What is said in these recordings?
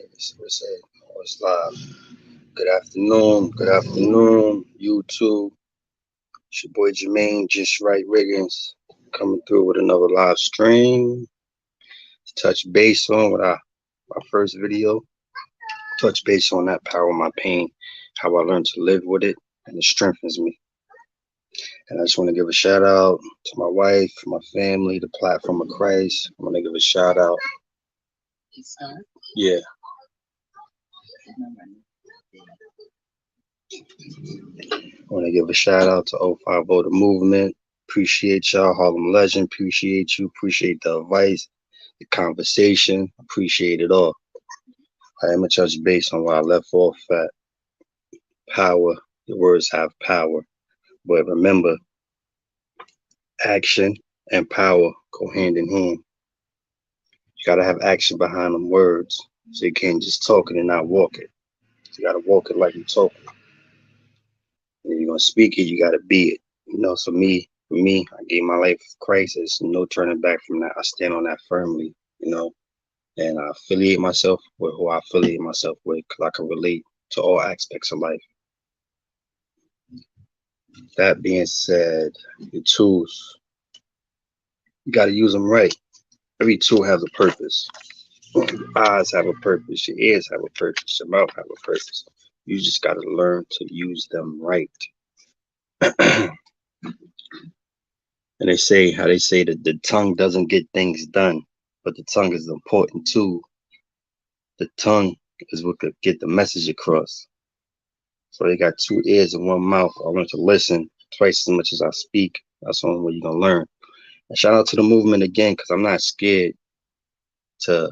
What's it? Oh, it's live. Good afternoon, YouTube. It's your boy Jermaine, Just Right Riggins, coming through with another live stream. Touch base on what my first video. Touch base on that power of my pain, how I learned to live with it, and it strengthens me. And I just want to give a shout out to my wife, my family, the platform of Christ. I want to give a shout out. Yeah, I want to give a shout out to 050 The Movement. Appreciate y'all, Harlem Legend. Appreciate you. Appreciate the advice, the conversation. Appreciate it all. I am a touch base on where I left off at. Power. The words have power. But remember, action and power go hand in hand. You got to have action behind them words. So you can't just talk it and not walk it. You got to walk it like you talk it. And if you're going to speak it, you got to be it. So for me, I gave my life to Christ. There's no turning back from that. I stand on that firmly, and I affiliate myself with who I affiliate myself with because I can relate to all aspects of life. That being said, your tools, you got to use them right. Every tool has a purpose. Your eyes have a purpose. Your ears have a purpose. Your mouth have a purpose. You just got to learn to use them right. And they say that the tongue doesn't get things done, but the tongue is an important tool. The tongue is what could get the message across. So they got two ears and one mouth. I learned to listen twice as much as I speak. That's the only way you're gonna learn. And shout out to the movement again, because I'm not scared to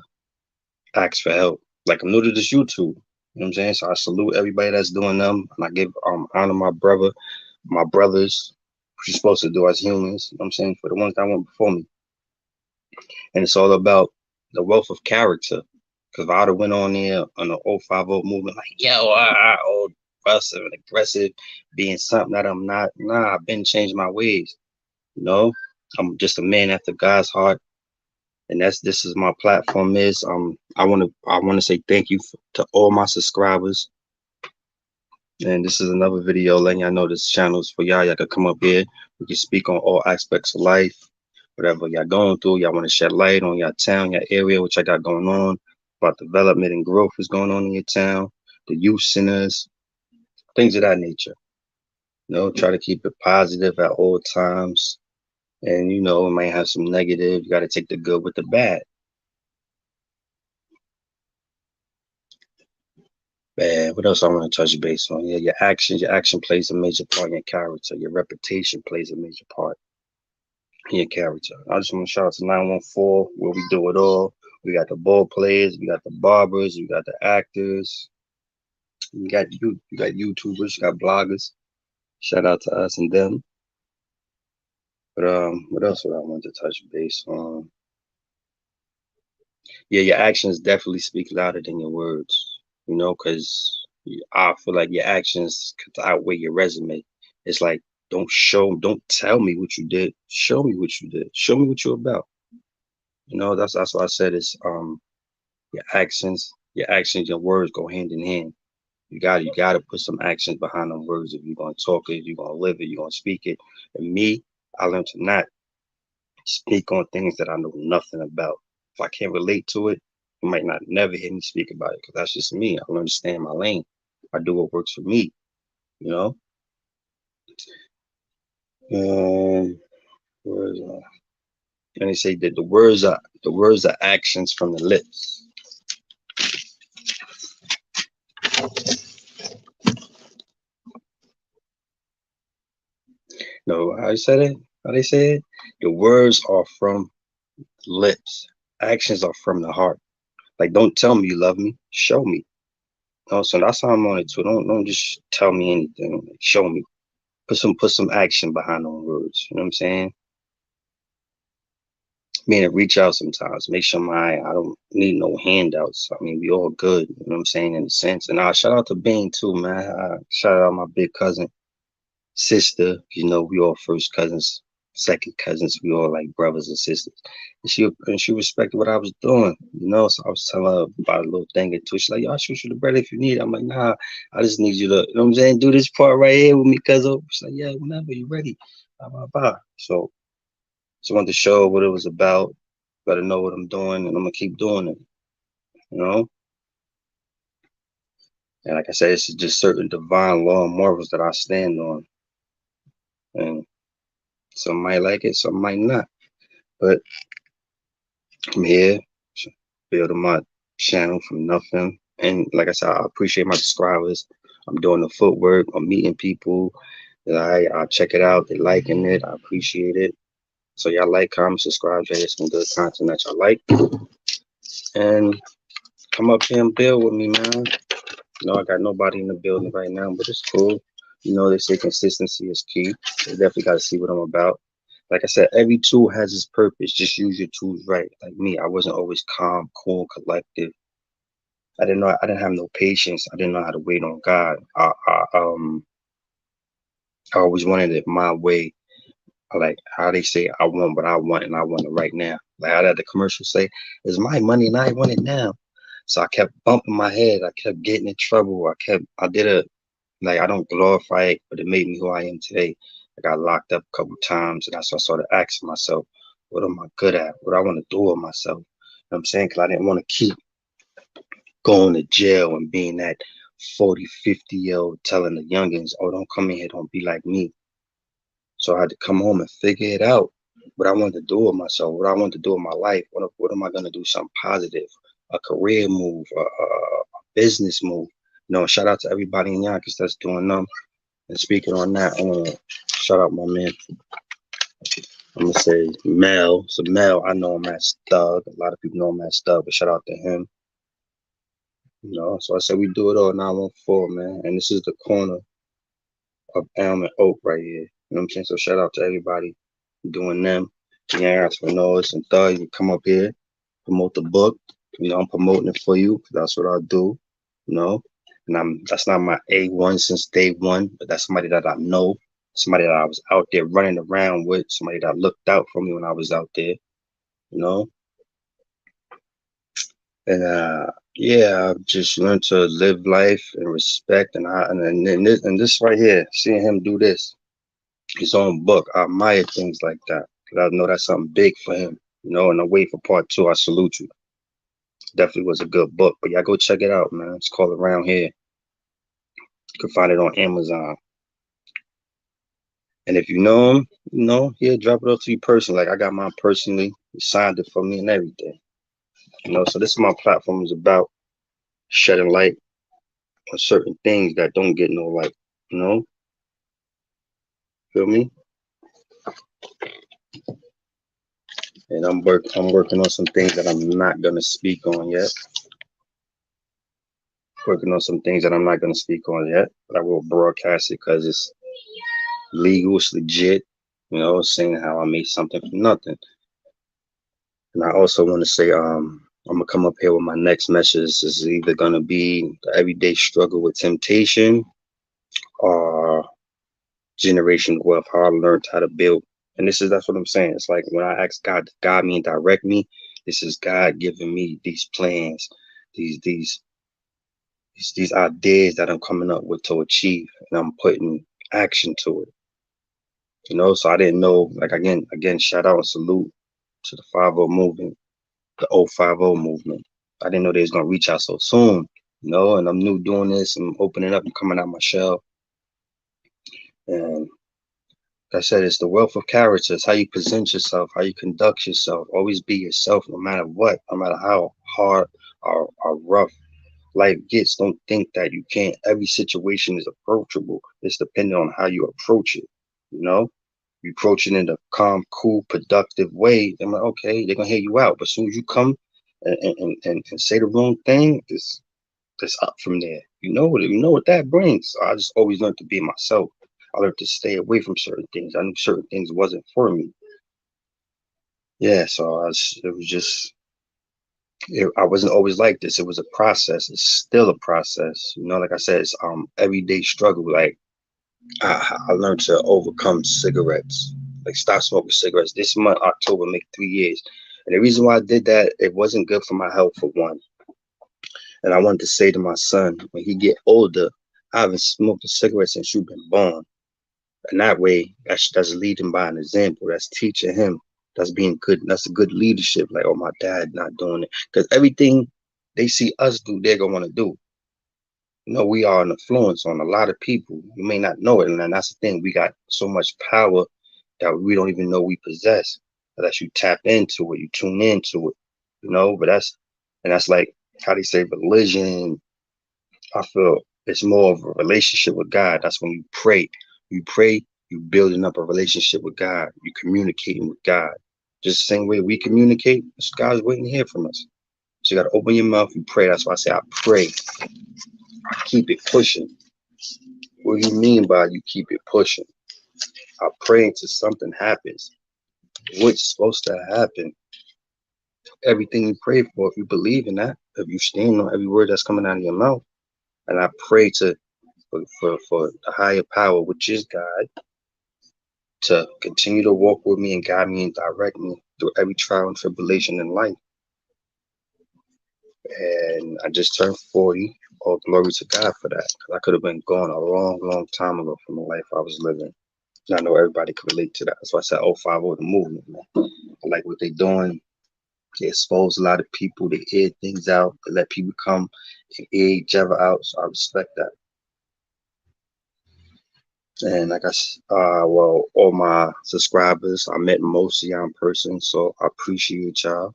ask for help. Like, I'm new to this YouTube. You know what I'm saying? So I salute everybody that's doing them, and I give honor my brothers, which you're supposed to do as humans. You know what I'm saying? For the ones that went before me. And it's all about the wealth of character. Because if I'd have went on there on the 050 movement, like, yo, old aggressive and aggressive, being something that I'm not, I've been changing my ways. I'm just a man after God's heart. And this is my platform is I want to say thank you to all my subscribers. And this is another video letting y'all know this channel is for y'all. Y'all can come up here. We can speak on all aspects of life. Whatever y'all going through, y'all want to shed light on your town, your area, what y'all got going on, about development and growth is going on in your town, the youth centers, things of that nature. Try to keep it positive at all times. And it might have some negative. You got to take the good with the bad. What else I want to touch base on? Yeah, your actions. Your action plays a major part in your character. Your reputation plays a major part in your character. I just want to shout out to 914 where we do it all. We got the ball players, we got the barbers, we got the actors, you got YouTubers, you got bloggers. Shout out to us and them. But what else would I want to touch base on? Yeah, your actions definitely speak louder than your words. Because I feel like your actions could outweigh your resume. It's like don't tell me what you did. Show me what you did. Show me what you're about. That's why I said it's your words go hand in hand. You gotta put some actions behind them words if you're gonna talk it, you're gonna live it, you're gonna speak it. And me, I learned to not speak on things that I know nothing about. If I can't relate to it, you might not never hear me speak about it because that's just me. I learn to stay in my lane. I do what works for me, you know. Where is and they say that the words are actions from the lips. No, how you said it? How they say it? The words are from the lips. Actions are from the heart. Like, don't tell me you love me. Show me. So that's how I'm on it too. Don't just tell me anything. Like, show me. Put some action behind those words. You know what I'm saying? Meaning reach out sometimes. Make sure I don't need no handouts. I mean, we all good. You know what I'm saying in a sense. And I shout out to Bane too, man. Shout out my big cousin, sister. We all first cousins. second cousins. We all like brothers and sisters. And she respected what I was doing, you know. So I was telling her about a little thing or two. She's like, "Yo, I'll shoot you the bread if you need it." I'm like, "Nah, I just need you to, you know what I'm saying, do this part right here with me, cuz." She's like, "Yeah, whenever you're ready." Blah, blah, blah. So just wanted to show her what it was about. Let her know what I'm doing, and I'm gonna keep doing it, you know. And like I said, it's just certain divine law and morals that I stand on, and some might like it, some might not. But I'm here building my channel from nothing. And like I said, I appreciate my subscribers. I'm doing the footwork. I'm meeting people. I check it out. They liking it. I appreciate it. So y'all like, comment, subscribe. There's some good content that y'all like. And come up here and build with me, man. You know, I got nobody in the building right now, but it's cool. You know, they say consistency is key. So you definitely got to see what I'm about. Like I said, every tool has its purpose. Just use your tools right. Like me, I wasn't always calm, cool, collective. I didn't have no patience. I didn't know how to wait on God. I always wanted it my way. Like how they say, I want what I want, and I want it right now. Like how that the commercial say, "It's my money and I want it now." So I kept bumping my head. I kept getting in trouble. I did a, like, I don't glorify it, but it made me who I am today. I got locked up a couple times, and that's why I started asking myself, what am I good at? What I want to do with myself? You know what I'm saying? Because I didn't want to keep going to jail and being that 40, 50-year old telling the youngins, oh, don't come in here, don't be like me. So I had to come home and figure it out. What I wanted to do with myself, what I wanted to do with my life. What am I going to do? Something positive, a career move, a business move. You know, shout out to everybody in Yonkers that's doing them. And speaking on that, I want to shout out my man. I'm going to say Mel. So Mel, I know him as Thug. A lot of people know him as Thug, but shout out to him. You know, so I said we do it all 914, man. And this is the corner of Elm and Oak right here. You know what I'm saying? So shout out to everybody doing them. Young entrepreneurs and Thug, you come up here, promote the book. You know, I'm promoting it for you. That's what I do. You know, and that's not my A1 since day one, but that's somebody that I know, somebody that I was out there running around with, somebody that looked out for me when I was out there. You know, and yeah, I've just learned to live life and respect, and this right here, seeing him do this, his own book, I admire things like that. 'Cause I know that's something big for him. You know, and I wait for part two. I salute you. Definitely was a good book, but yeah, go check it out, man. It's called Around Here. You can find it on Amazon. And if you know him, you know, he'll drop it off to you personally. Like I got mine personally. He signed it for me and everything. You know, so this is my platform is about shedding light on certain things that don't get no light. You know, feel me? And I'm working on some things that I'm not gonna speak on yet. Working on some things that I'm not gonna speak on yet, but I will broadcast it because it's legal, it's legit. You know, saying how I made something from nothing. And I also want to say, I'm gonna come up here with my next message. This is either gonna be the everyday struggle with temptation or generational wealth, how I learned how to build. And that's what I'm saying. It's like when I ask God to guide me and direct me, this is God giving me these plans, these these these ideas that I'm coming up with to achieve, and I'm putting action to it. You know, so I didn't know. Like again, shout out and salute to the 50 movement, the 050 movement. I didn't know they was gonna reach out so soon. You know, and I'm new doing this. I'm opening up and coming out my shell. And like I said, it's the wealth of character. It's how you present yourself, how you conduct yourself. Always be yourself, no matter what, no matter how hard or rough life gets. Don't think that you can't. Every situation is approachable. It's dependent on how you approach it. You know, you approach it in a calm, cool, productive way. They're like, okay, they're gonna hear you out. But as soon as you come and say the wrong thing, it's up from there. You know what that brings. So I just always learned to be myself. I learned to stay away from certain things. I knew certain things wasn't for me. Yeah, so it was just I wasn't always like this. It was a process. It's still a process. You know, like I said, it's everyday struggle. Like I learned to overcome cigarettes. Like stop smoking cigarettes. This month, October, make 3 years. And the reason why I did that, it wasn't good for my health for one. And I wanted to say to my son, when he get older, I haven't smoked a cigarette since you've been born. And that way, that's leading by an example. That's teaching him. That's being good. That's a good leadership. Like, oh, my dad not doing it. Because everything they see us do, they're going to want to do. We are an influence on a lot of people. You may not know it. And then that's the thing. We got so much power that we don't even know we possess. Unless you tap into it, you tune into it. But that's like how they say religion. I feel it's more of a relationship with God. That's when you pray. You pray, you building up a relationship with God. You communicating with God. Just the same way we communicate, God's waiting to hear from us. So you got to open your mouth, you pray. That's why I say I pray. I keep it pushing. What do you mean by you keep it pushing? I pray until something happens. What's supposed to happen? Everything you pray for, if you believe in that, if you stand on every word that's coming out of your mouth, and I pray for the higher power, which is God, to continue to walk with me and guide me and direct me through every trial and tribulation in life. And I just turned 40. All glory to God for that. Because I could have been gone a long, long time ago from the life I was living. And I know everybody can relate to that. That's why I said 050 the movement, man. I like what they're doing. They expose a lot of people. They air things out. They let people come and air each other out. So I respect that. And like well, all my subscribers, I met most of y'all in person, so I appreciate y'all.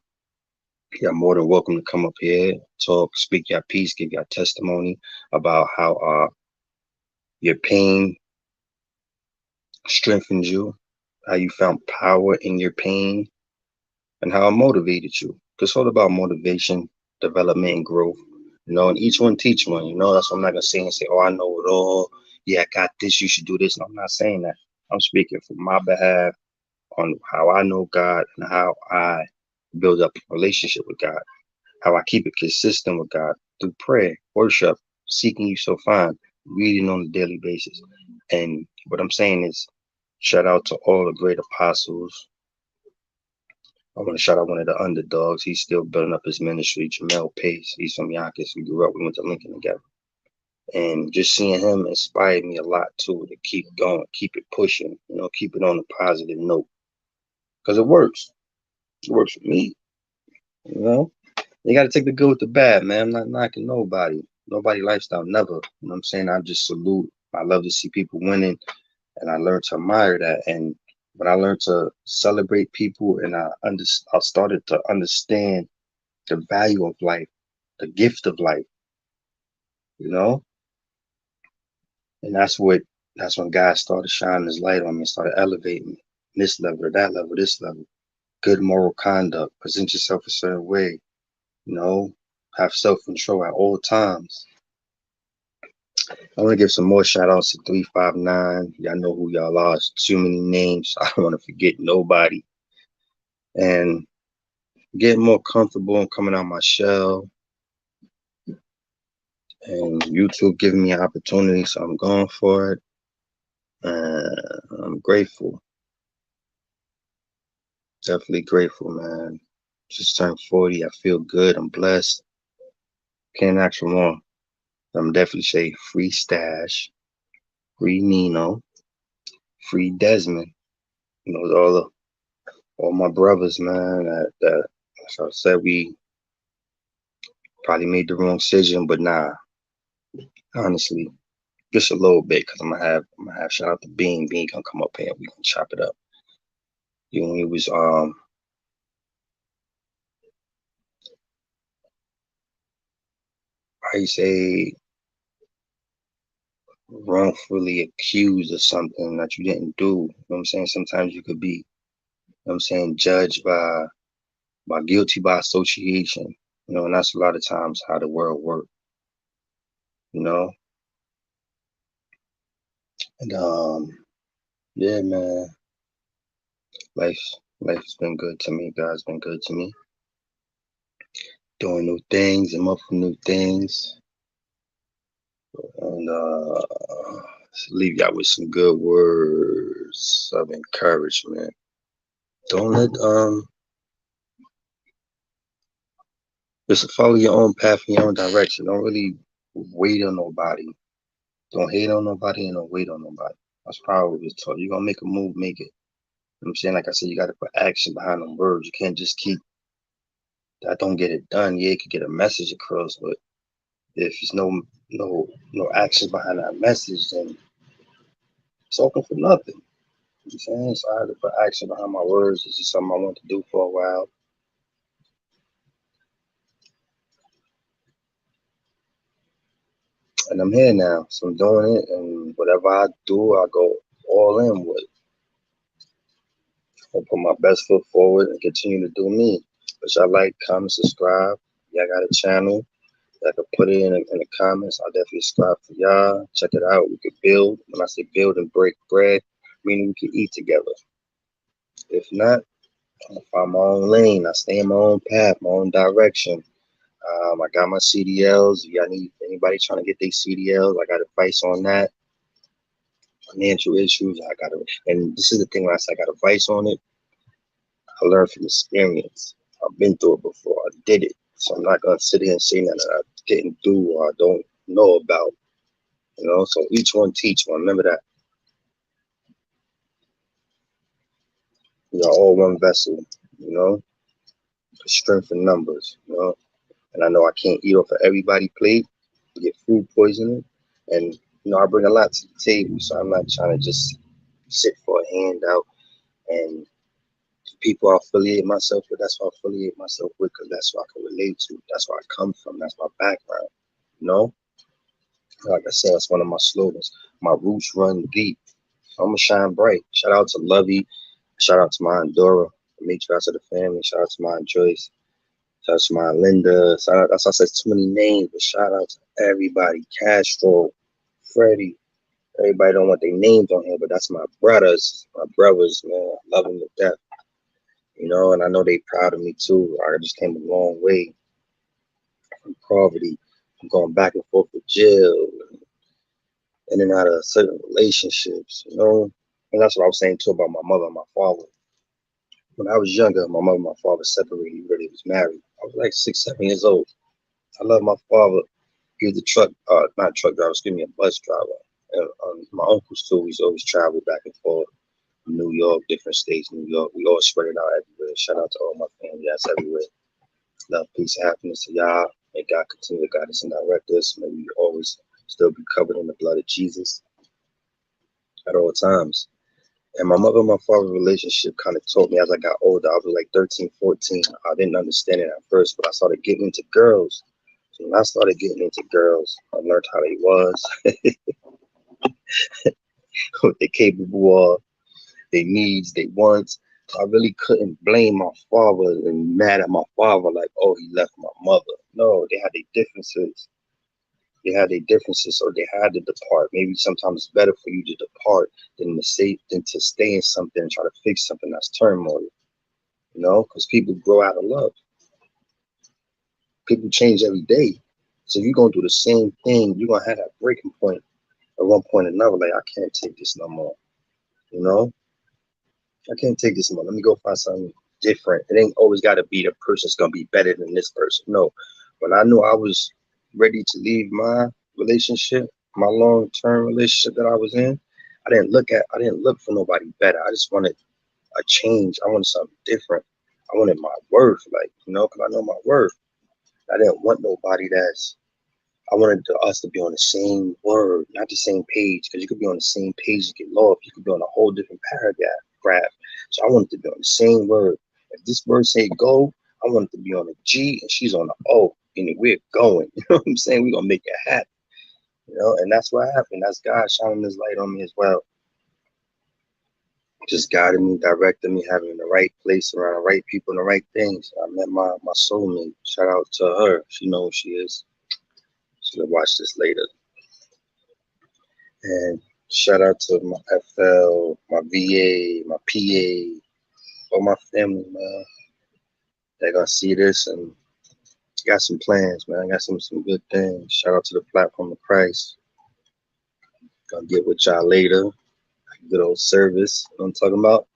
You're more than welcome to come up here, talk, speak your piece, give your testimony about how your pain strengthened you, how you found power in your pain, and how it motivated you. It's all about motivation, development, and growth. And each one teach one. That's what I'm not gonna say, oh, I know it all. Yeah, I got this. You should do this. No, I'm not saying that. I'm speaking from my behalf on how I know God and how I build up a relationship with God, how I keep it consistent with God through prayer, worship, seeking you so fine, reading on a daily basis. And what I'm saying is, shout out to all the great apostles. I want to shout out one of the underdogs. He's still building up his ministry, Jamel Pace. He's from Yonkers. We grew up, we went to Lincoln together. And just seeing him inspired me a lot too, to keep going, keep it pushing, keep it on a positive note. Because it works. It works for me. You got to take the good with the bad, man. I'm not knocking nobody. Nobody lifestyle, never. What I'm saying? I just salute. I love to see people winning, and I learned to admire that. And when I learned to celebrate people, and I started to understand the value of life, the gift of life, you know. And that's when God started shining His light on me, started elevating me, this level, that level, this level. Good moral conduct. Present yourself a certain way. Have self-control at all times. I want to give some more shout outs to 359. Y'all know who y'all are. It's too many names. I don't want to forget nobody. And getting more comfortable and coming out my shell. And YouTube giving me an opportunity, so I'm going for it. I'm grateful. Definitely grateful, man. Just turned 40. I feel good. I'm blessed. Can't ask for more. I'm definitely say free Stash, free Nino, free Desmond. All my brothers, man. That so I said we probably made the wrong decision, but nah, honestly, just a little bit, because I'm gonna have shout out to Bean. Bean gonna come up here. We gonna chop it up. He was I say wrongfully accused of something that you didn't do. You know what I'm saying? Sometimes you could be, judged by guilty by association. And that's a lot of times how the world works. You know, and yeah, man, life life's been good to me. God's been good to me. Doing new things and up for new things. And Leave y'all with some good words of encouragement. Don't let just follow your own path in your own direction. Don't really wait on nobody. Don't hate on nobody and don't wait on nobody. That's probably what it's taught. You're gonna make a move, make it. You know what I'm saying? Like I said, you gotta put action behind them words. You can't just keep that don't get it done. Yeah, you could get a message across, but if there's no action behind that message, then it's open for nothing. You know what I'm saying? So I had to put action behind my words. This is something I want to do for a while. And I'm here now. So I'm doing it, and whatever I do, I go all in with. I put my best foot forward and continue to do me. Which I like, comment, subscribe. Y'all got a channel. Y'all can put it in the comments. I'll definitely subscribe for y'all. Check it out. We could build. When I say build and break bread, meaning we can eat together. If not, I find my own lane. I stay in my own path, my own direction. I got my CDLs. If y'all need anybody trying to get their CDLs, I got advice on that. Financial issues, I got it. And this is the thing when I say I got advice on it, I learned from experience. I've been through it before. I did it. So I'm not gonna sit here and say that I didn't do or I don't know about. So each one teach one. Remember that. We are all one vessel, strength in numbers. And I know I can't eat off of everybody's plate, get food poisoning. And I bring a lot to the table, so I'm not trying to just sit for a handout. And people I affiliate myself with, that's what I affiliate myself with, because that's what I can relate to. That's where I come from. That's my background. You know, like I said, that's one of my slogans. My roots run deep. So I'm gonna shine bright. Shout out to Lovey. Shout out to my Aunt Dora, the matriarch of the family. Shout out to my Aunt Joyce. Shout out to my Linda. Shout out, that's why I said too many names, but shout out to everybody. Castro, Freddie. Everybody don't want their names on here, but that's my brothers. My brothers, man. I love them to death. And I know they proud of me too. I just came a long way from poverty, from going back and forth with jail, in and out of certain relationships. And that's what I was saying too about my mother and my father. When I was younger, my mother and my father separated. He really was married. I was like 6, 7 years old. I love my father. He was a not truck driver, excuse me, a bus driver. And my uncles too. He's always traveled back and forth. New York, different states, New York. We all spread it out everywhere. Shout out to all my family that's everywhere. Love, peace, and happiness to y'all. May God continue to guide us and direct us. May we always still be covered in the blood of Jesus at all times. And my mother and my father relationship kind of taught me as I got older. I was like 13, 14. I didn't understand it at first, but I started getting into girls. So when I started getting into girls, I learned how they was, what they're capable of, their needs, their wants. So I really couldn't blame my father and mad at my father like, oh, he left my mother. No, they had their differences. They had their differences, so they had to depart. Maybe sometimes it's better for you to depart than to stay in something and try to fix something that's turmoil. Because people grow out of love. People change every day. So you're gonna do the same thing. You're gonna have that breaking point at one point or another. Like, I can't take this no more. You know, I can't take this no more. Let me go find something different. It ain't always got to be the person's gonna be better than this person. No, when I knew I was ready to leave my relationship, my long-term relationship that I was in, I didn't look for nobody better. I just wanted a change. I wanted something different. I wanted my worth, because I know my worth. I didn't want nobody I wanted us to be on the same word, not the same page, because you could be on the same page and get lost. You could be on a whole different paragraph. So I wanted to be on the same word. If this word say go, I wanted to be on a G and she's on the O, and we're going. You know what I'm saying? We're gonna make it happen. And that's what happened. That's God shining his light on me as well. Just guiding me, directing me, having the right place around the right people and the right things. I met my soulmate. Shout out to her. She knows who she is. She'll watch this later. And shout out to my FL, my VA, my PA, all my family, man. They're gonna see this and got some plans, man. I got some good things. Shout out to the platform of Christ. Gonna get with y'all later. Good old service. You know what I'm talking about?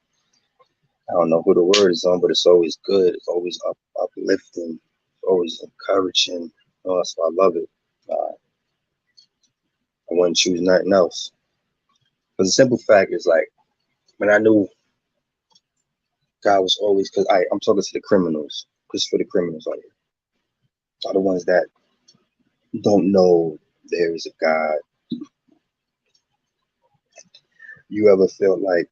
I don't know who the word is on, but it's always good. It's always uplifting. It's always encouraging. That's why I love it. I wouldn't choose nothing else. Because the simple fact is like, when I knew God was always, because I'm talking to the criminals, because for the criminals out here, are the ones that don't know there is a God. You ever felt like,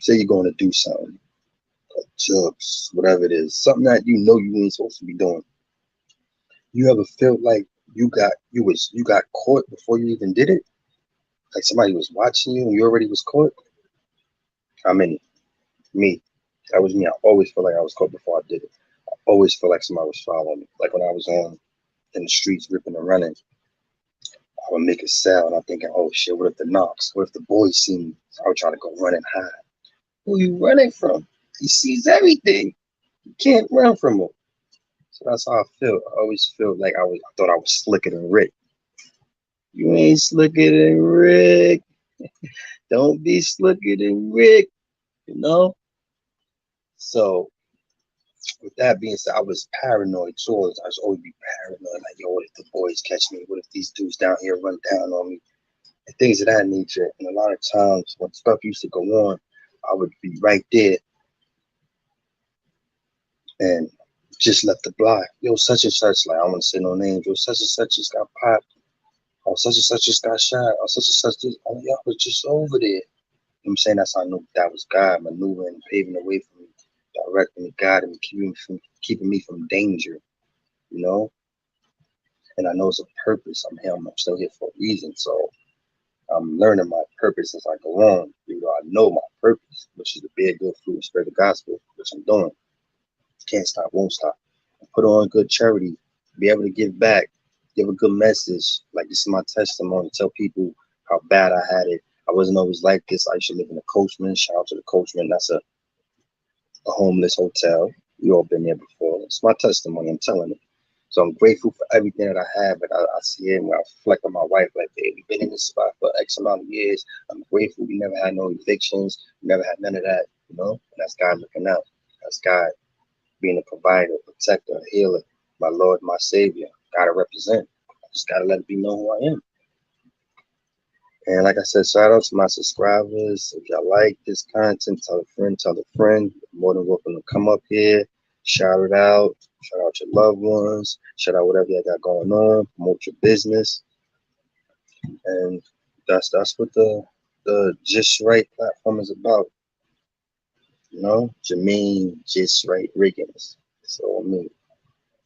say you're going to do something, drugs, whatever it is, something that you know you ain't supposed to be doing. You ever felt like you got caught before you even did it? Like somebody was watching you and you already was caught? How many? Me. That was me. I always felt like I was caught before I did it. I always felt like somebody was following me. Like when I was on in the streets ripping and running, I would make a sound. I'm thinking, oh shit, what if the knocks? What if the boys see me? I would try to go run and hide. Who you running from? He sees everything. You can't run from him. So that's how I feel. I always felt like I thought I was slicker than Rick. You ain't slicker than Rick. Don't be slicker than Rick, you know? So with that being said, I was paranoid too. I was always be paranoid, like, yo, what if the boys catch me? What if these dudes down here run down on me? And things of that nature. And a lot of times when stuff used to go on, I would be right there and just left the block. Yo, such and such, like I don't want to say no names. Yo, such and such just got popped. Oh, such and such just got shot. Oh, such and such just, oh, y'all was just over there. You know what I'm saying? That's how I knew that was God maneuvering, paving the way for me, directing me, guiding me, keeping me from danger, you know? And I know it's a purpose. I'm here, I'm still here for a reason. So I'm learning my purpose as I go on. You know, I know my purpose, which is to bear good fruit and spread the gospel, which I'm doing. Can't stop, won't stop. Put on good charity, be able to give back, give a good message. Like this is my testimony. Tell people how bad I had it. I wasn't always like this. I used to live in a Coachman. Shout out to the Coachman. That's a homeless hotel. You all been there before. It's my testimony. I'm telling it. So I'm grateful for everything that I have, but I see it when I reflect on my wife, like, hey, we've been in this spot for X amount of years. I'm grateful we never had no evictions. We never had none of that, you know? And that's God looking out. That's God being a provider, protector, healer, my Lord, my Savior. Gotta represent. I just gotta let it be known who I am. And like I said, shout out to my subscribers. If y'all like this content, tell a friend, tell a friend. You're more than welcome to come up here, shout it out, shout out your loved ones, shout out whatever you got going on, promote your business. And that's what the Just Right platform is about. You know, Jermaine Just Right Riggins. So I mean,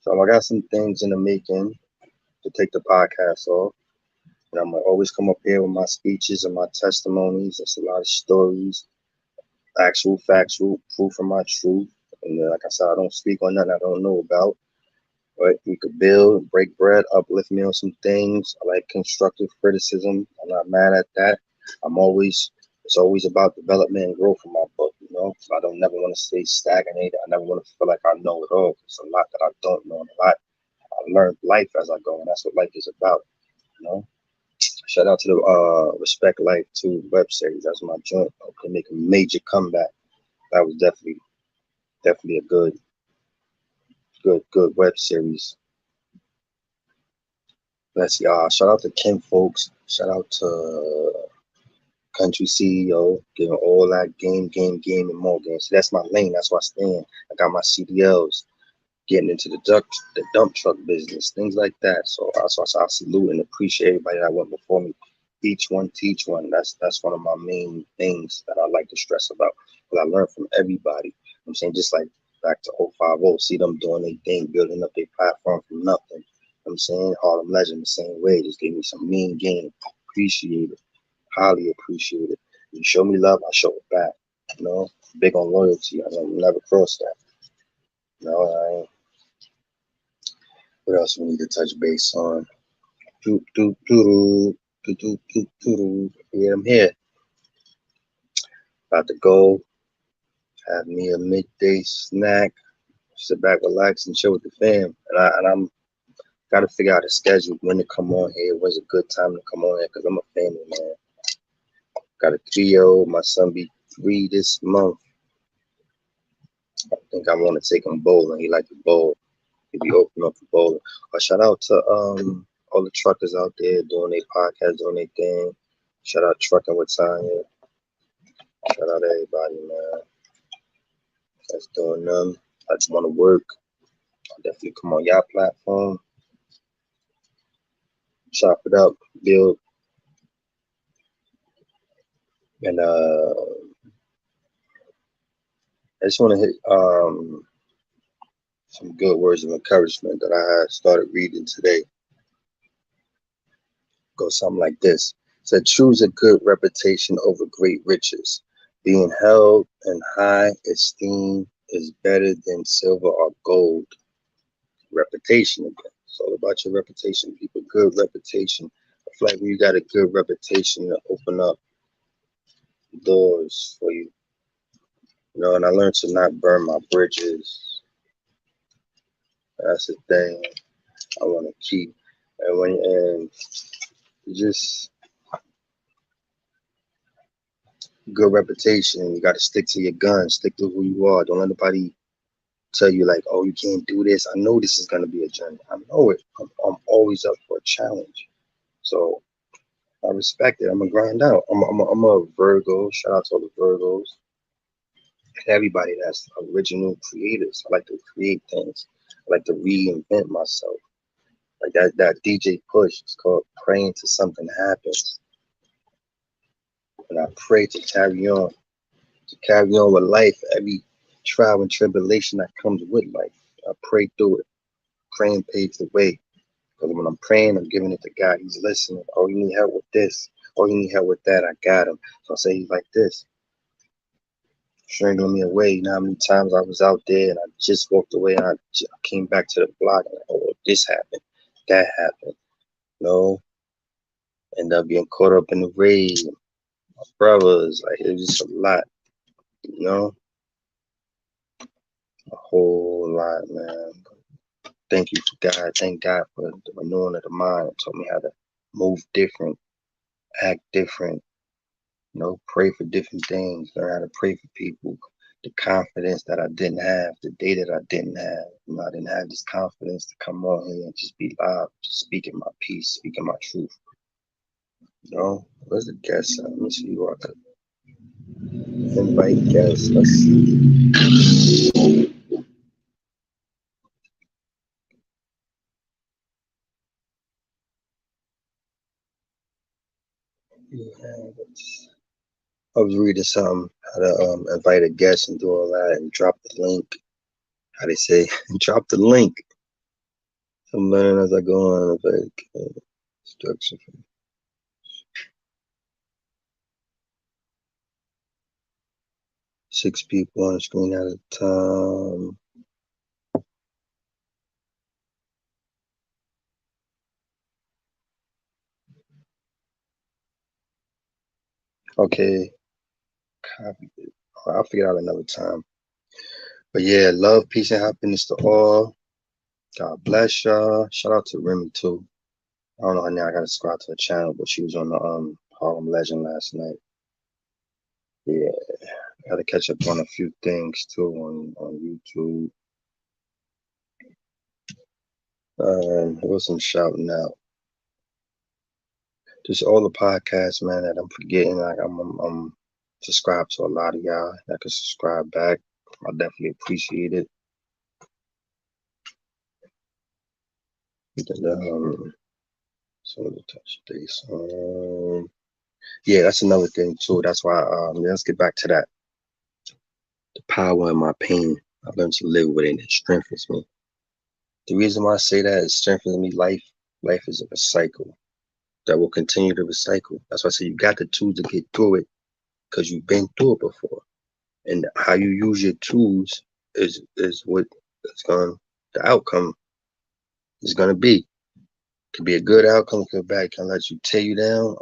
so I got some things in the making to take the podcast off. And I'm gonna always come up here with my speeches and my testimonies. It's a lot of stories, actual factual proof of my truth. And like I said, I don't speak on nothing I don't know about. But we could build, break bread, uplift me on some things. I like constructive criticism. I'm not mad at that. It's always about development and growth in my book, you know. I don't never want to stay stagnated. I never want to feel like I know it all. There's a lot that I don't know and a lot I learned life as I go, and that's what life is about, you know. Shout out to the Respect Life 2 web series. That's my joint. I can make a major comeback. That was definitely a good web series. Let's see. Shout out to Kim Folks. Shout out to Country CEO, giving all that game, and more games. So that's my lane. That's why I stand. I got my CDLs, getting into the dump truck business, things like that. So I salute and appreciate everybody that went before me. Each one teach one. That's one of my main things that I like to stress about. Because I learned from everybody. I'm saying, just like back to 050, see them doing their thing, building up their platform from nothing. I'm saying Harlem Legend the same way. Just gave me some mean game. Appreciate it. Highly appreciate it. You show me love, I show it back. You know, big on loyalty. I never cross that. You know, what else we need to touch base on? Yeah, I'm here. About to go have me a midday snack, sit back, relax, and chill with the fam. I'm got to figure out a schedule when to come on here. When's a good time to come on here? Because I'm a family man. Got a 3-year-old. My son be 3 this month. I think I want to take him bowling. He like to bowl. He be open up for bowling. Shout out to all the truckers out there doing their podcast, doing their thing. Shout out Trucking with Tanya. Shout out everybody, man. That's doing them. I just want to work. I'll definitely come on your platform. Chop it up, build, and I just want to hit some good words of encouragement that I had started reading today. Go something like this. It said, choose a good reputation over great riches. Being held in high esteem is better than silver or gold. Reputation again. It's all about your reputation. People, good reputation. I feel like when you got a good reputation, to open up doors for you. You know, and I learned to not burn my bridges. That's the thing I want to keep. And just good reputation. You got to stick to your guns. Stick to who you are. Don't let nobody tell you like, oh, you can't do this. I know this is gonna be a journey. I know it. I'm always up for a challenge. So I respect it. I'm gonna grind out. I'm a Virgo. Shout out to all the Virgos. Everybody that's original creators. I like to create things. I like to reinvent myself. Like that DJ push. It's called praying to something happens. And I pray to carry on with life, every trial and tribulation that comes with life. I pray through it. Praying paves the way. Because when I'm praying, I'm giving it to God. He's listening. Oh, you need help with this. Oh, you need help with that. I got him. So I say he's like this. Strangling me away. You know how many times I was out there and I just walked away and I came back to the block and oh, this happened. That happened. No. End up being caught up in the raid. My brothers. Like, it was just a lot. You know? A whole lot, man. Thank you for God. Thank God for the renewing of the mind. It taught me how to move different, act different, you know, pray for different things, learn how to pray for people. The confidence that I didn't have, the day that I didn't have. You know, I didn't have this confidence to come on here and just be loud, just speaking my peace, speaking my truth. You know, where's the guest? Let me see who I could invite guests. Let's see. Yeah, I was reading something how to invite a guest and do all that and drop the link. How they say, drop the link. I'm learning as I go on. Like structure. 6 people on the screen at a time. Okay, copy it. I'll figure it out another time. But yeah, love, peace, and happiness to all. God bless y'all. Shout out to Remy too. I don't know her name. I gotta subscribe to the channel, but she was on the Harlem Legend last night. Yeah, gotta catch up on a few things too on YouTube. There was some shouting out. Just all the podcasts, man, that I'm forgetting. Like I'm subscribed to a lot of y'all that can subscribe back. I definitely appreciate it. So the touch base. Yeah, that's another thing too. That's why let's get back to that. The power in my pain. I learned to live with it and it strengthens me. The reason why I say that it strengthens me, life is a cycle that will continue to recycle. That's why I say you got the tools to get through it because you've been through it before. And how you use your tools is what it's going the outcome is gonna be. Could be a good outcome, could be bad, can let you tear you down,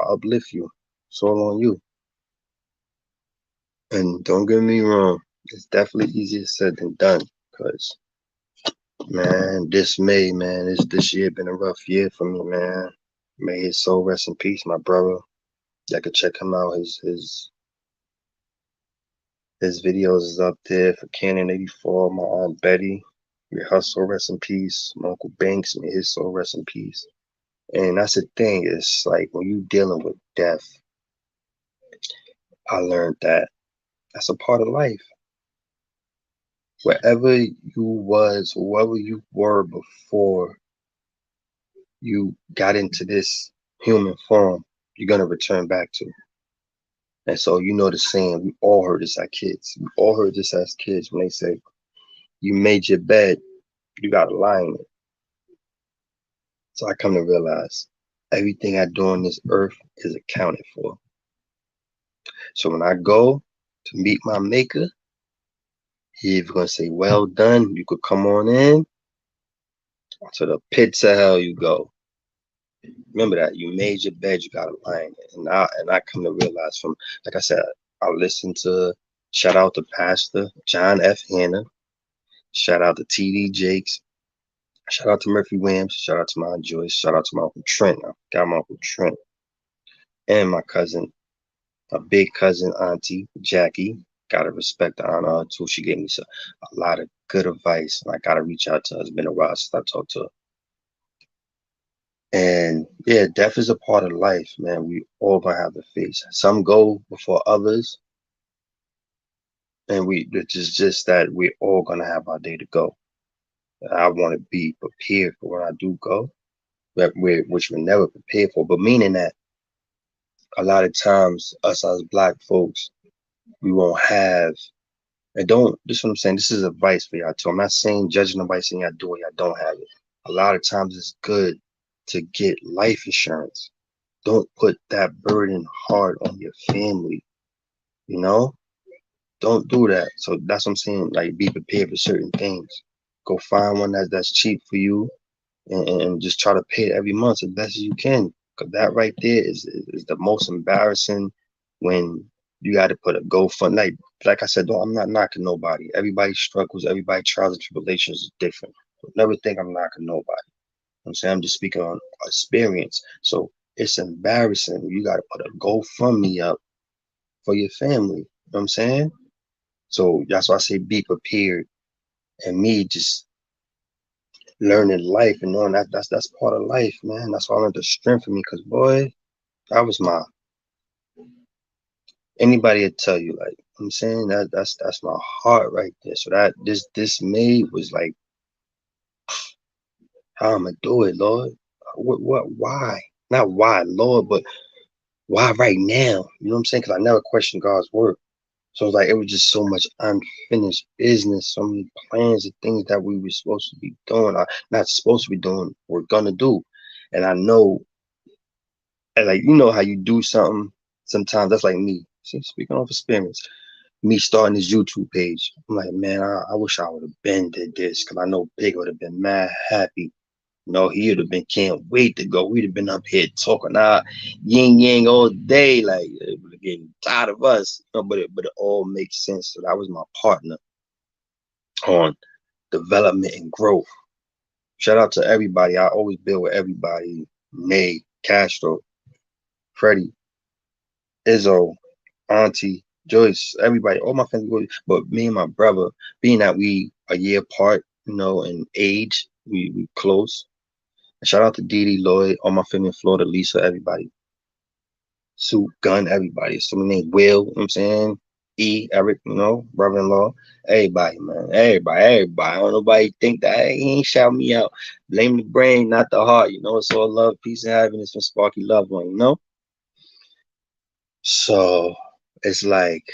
uplift you. It's all on you. And don't get me wrong, it's definitely easier said than done. Cause man, this year been a rough year for me, man. May his soul rest in peace, my brother. Y'all could check him out. His videos is up there for Canon 84, my Aunt Betty. May her soul rest in peace. My Uncle Banks, may his soul rest in peace. And that's the thing, it's like when you dealing with death, I learned that that's a part of life. Wherever you was, whoever you were before you got into this human form, you're gonna return back to. And so you know the saying, we all heard this as kids. We all heard this as kids when they say, you made your bed, you gotta lie in it. So I come to realize everything I do on this earth is accounted for. So when I go to meet my maker, he's gonna say, well done, you could come on in. To the pits of hell you go. Remember that you made your bed, you gotta lie in it. And I come to realize from, like I said, I listen to, shout out to Pastor John F. Hanna, shout out to T.D. Jakes, shout out to Murphy Williams, shout out to my Aunt Joyce, shout out to my Uncle Trent. I got my Uncle Trent and my cousin, my big cousin Auntie Jackie. Gotta respect the honor her too. She gave me a lot of good advice, and I gotta reach out to her. It's been a while since I talked to her. And yeah, death is a part of life, man. We all gonna have to face. Some go before others, and it's just that we're all gonna have our day to go. And I want to be prepared for when I do go, which we're never prepared for. But meaning that a lot of times, us as Black folks, we won't have. And don't. This is what I'm saying. This is advice for y'all too. I'm not saying judging nobody saying y'all do it, y'all don't have it. A lot of times, it's good to get life insurance. Don't put that burden hard on your family, you know? Don't do that. So that's what I'm saying. Like, be prepared for certain things. Go find one that's cheap for you, and just try to pay it every month as best as you can. Because that right there is the most embarrassing when you got to put a GoFund. Like I said, though, I'm not knocking nobody. Everybody struggles, everybody trials and tribulations is different. So never think I'm knocking nobody. I'm saying I'm just speaking on experience. So it's embarrassing. You got to put a GoFundMe up for your family. You know what I'm saying? So that's why I say be prepared. And me just learning life and knowing that's part of life, man. That's why I learned the strength in me. Cause boy, that was my anybody would tell you, like I'm saying that's my heart right there. So that this May was like, how I'm gonna do it, Lord? What why? Not why, Lord, but why right now? You know what I'm saying? Because I never questioned God's word. So it's like it was just so much unfinished business, so many plans and things that we were supposed to be doing, or not supposed to be doing, we're gonna do. And I know, and like you know how you do something sometimes. That's like me. See, speaking of experience, me starting this YouTube page. I'm like, man, I wish I would have been did this because I know Big would have been mad happy. No, he would have been can't wait to go. We'd have been up here talking yin yang all day, like getting tired of us. You know, but it all makes sense. So that was my partner on development and growth. Shout out to everybody. I always build with everybody. Nate, Castro, Freddie, Izzo, Auntie, Joyce, everybody, all my family. But me and my brother, being that we a year apart, you know, in age, we close. Shout out to Dee Dee, Lloyd, all my family in Florida, Lisa, everybody. Sue, Gun, everybody. So many names, Will, you know what I'm saying? E, Eric, you know, brother-in-law. Everybody, man. Everybody. I don't nobody think that hey, he ain't shout me out. Blame the brain, not the heart. You know, it's all love, peace, and happiness from Sparky Love One, you know? So it's like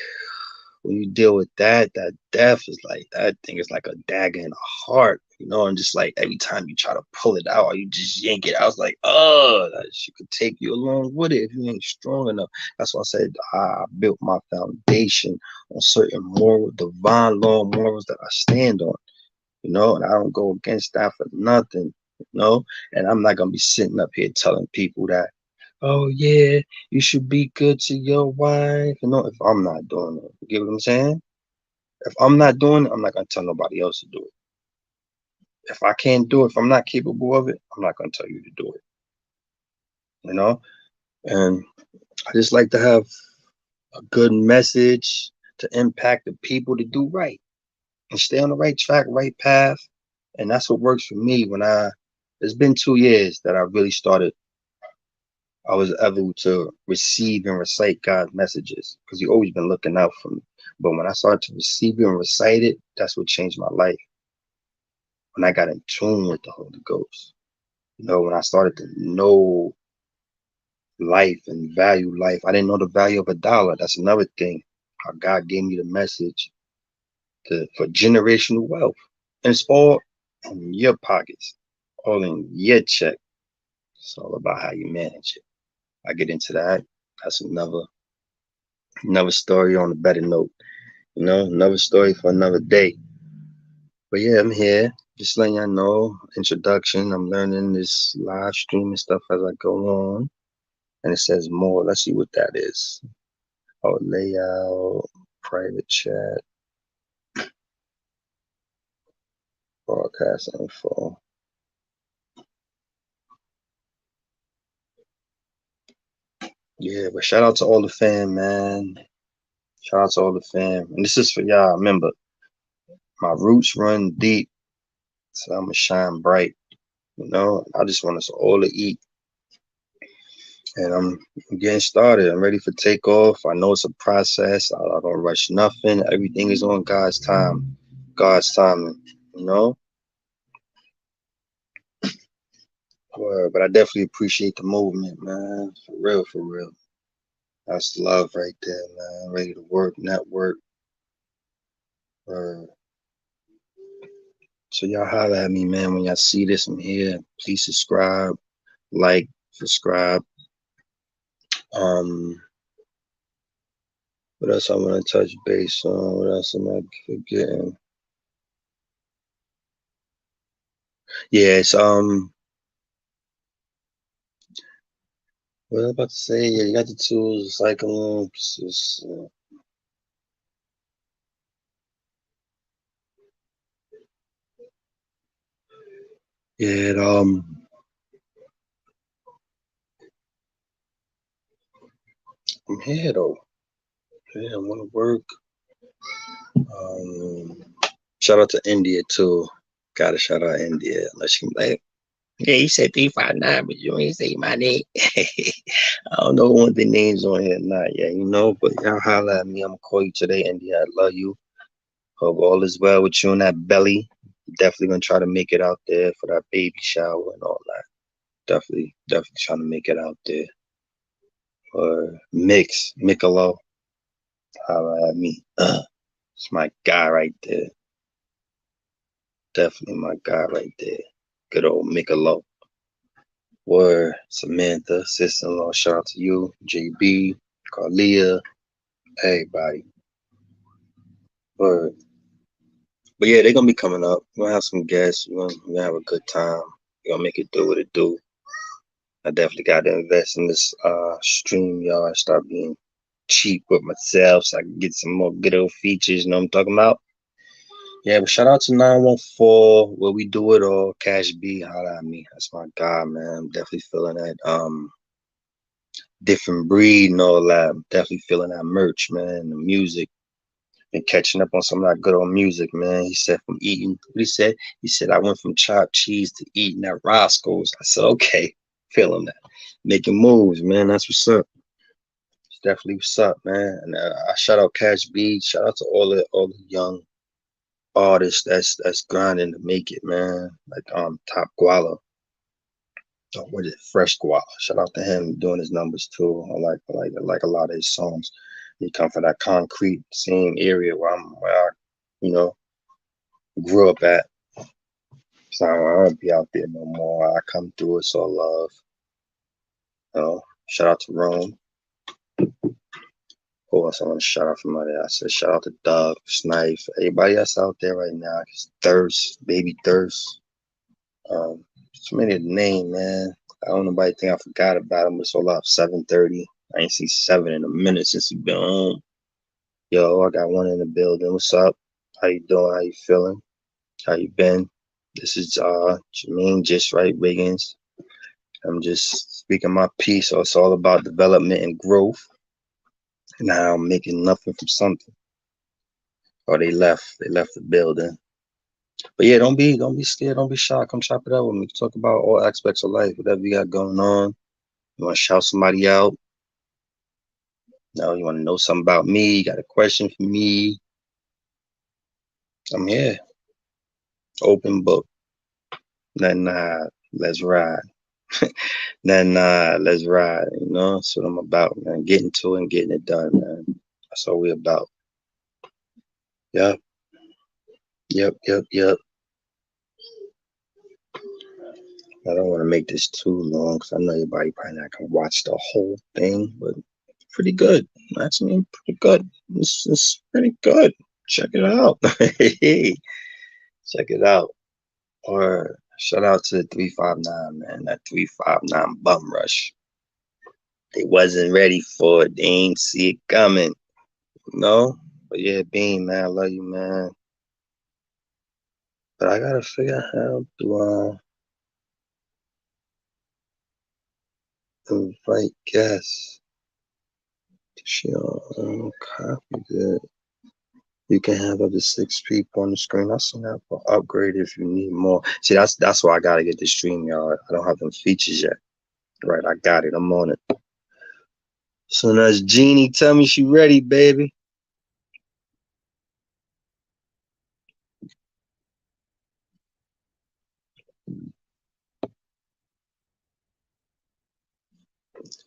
when you deal with that death is like that thing is like a dagger in the heart, you know, and just like every time you try to pull it out or you just yank it out, it's like, oh, that shit could take you along with it if you ain't strong enough. That's why I said I built my foundation on certain moral, divine law morals that I stand on, you know, and I don't go against that for nothing, you know, and I'm not gonna be sitting up here telling people that, oh yeah, you should be good to your wife. You know, if I'm not doing it, you get what I'm saying? If I'm not doing it, I'm not gonna tell nobody else to do it. If I can't do it, if I'm not capable of it, I'm not gonna tell you to do it. You know? And I just like to have a good message to impact the people to do right and stay on the right track, right path. And that's what works for me it's been 2 years that I really started. I was able to receive and recite God's messages because He always been looking out for me. But when I started to receive it and recite it, that's what changed my life. When I got in tune with the Holy Ghost, when I started to know life and value life, I didn't know the value of a dollar. That's another thing. How God gave me the message for generational wealth, and it's all in your pockets, all in your check. It's all about how you manage it. I get into that. That's another story on a better note. Another story for another day. But yeah, I'm here. Just letting y'all know, introduction. I'm learning this live streaming stuff as I go on. And it says more. Let's see what that is. Oh, layout, private chat, broadcast info. Yeah, but shout out to all the fam, man. Shout out to all the fam. And this is for y'all. Remember, my roots run deep, so I'ma shine bright. I just want us all to eat. And I'm getting started. I'm ready for takeoff. I know it's a process. I don't rush nothing. Everything is on God's time. God's timing, you know? But I definitely appreciate the movement, man. For real, for real. That's love right there, man. Ready to work, network. Uh, so y'all holler at me, man. When y'all see this, I'm here. Please subscribe, like, subscribe. Um, what else I want to touch base on? What else am I forgetting? Yes, what I was about to say, yeah, you got the tools, it's like yeah, I'm here though. Yeah, I want to work. Um, Shout out to India too. Gotta shout out India. Unless you like, yeah, you said 359, but you ain't say my name. I don't know what the names on here, not yet, but y'all holler at me. I'm gonna call you today, India. I love you. Hope all is well with you and that belly. Definitely gonna try to make it out there for that baby shower and all that. Definitely trying to make it out there. Or Mikalo, holla at me. It's my guy right there. Definitely my guy right there. Good old Mikalo. Or Samantha, sister-in-law, shout out to you. JB, Carlia, everybody. Or But yeah, they're gonna be coming up. We're gonna have some guests. We're gonna have a good time. We're gonna make it do what it do. I definitely got to invest in this stream, y'all, and start being cheap with myself so I can get some more good old features. You know what I'm talking about? Yeah, but shout out to 914 where we do it all. Cash B, holla at me. That's my guy, man. I'm definitely feeling that different breed and all that. I'm definitely feeling that merch, man. The music. Been catching up on some of that good old music, man. He said from eating, what he said? He said, I went from chopped cheese to eating at Roscoe's. I said, okay, feeling that. Making moves, man. That's what's up. It's definitely what's up, man. And I shout out Cash B. Shout out to all the young artists that's grinding to make it, man. Like Top Guala. Oh, what is it? Fresh Guala. Shout out to him doing his numbers too. I like a lot of his songs. He come from that concrete same area where I, you know, grew up at. So I don't be out there no more. I come through. It's all love. Shout out to Rome. Who else I want to shout out from there? I said shout out to Doug, Snipe, everybody else out there right now. Thirst, Baby Thirst. So many to name, man. I don't know nobody think I forgot about him. It's all up 7:30. I ain't seen seven in a minute since he been home. Yo, I got one in the building. What's up? How you doing? How you feeling? How you been? This is Jermaine Just Right Wiggins. I'm just speaking my piece. So it's all about development and growth. Now I'm making nothing from something. Or they left. They left the building. But yeah, don't be scared. Don't be shy. Come chop it up with me. Talk about all aspects of life, whatever you got going on. You want to shout somebody out? No, you want to know something about me? You got a question for me? I'm here. Open book. Then let's ride. Then let's ride. You know, that's what I'm about, man. Getting to it and getting it done, man. That's all we about. Yep, yep. I don't want to make this too long because I know everybody probably not gonna watch the whole thing, but pretty good. That's me, pretty good. It's pretty good. Check it out. Hey, check it out. Or shout out to the 359, man. That 359 bum rush. They wasn't ready for it. They ain't see it coming. No? But yeah, Bean, man, I love you, man. But I gotta figure out how to invite guests. She copy that. You can have up to 6 people on the screen. I seen that for upgrade if you need more. See, that's why I gotta get the stream, y'all. I don't have them features yet. Right, I got it. I'm on it. Soon as Jeannie tell me she ready, baby.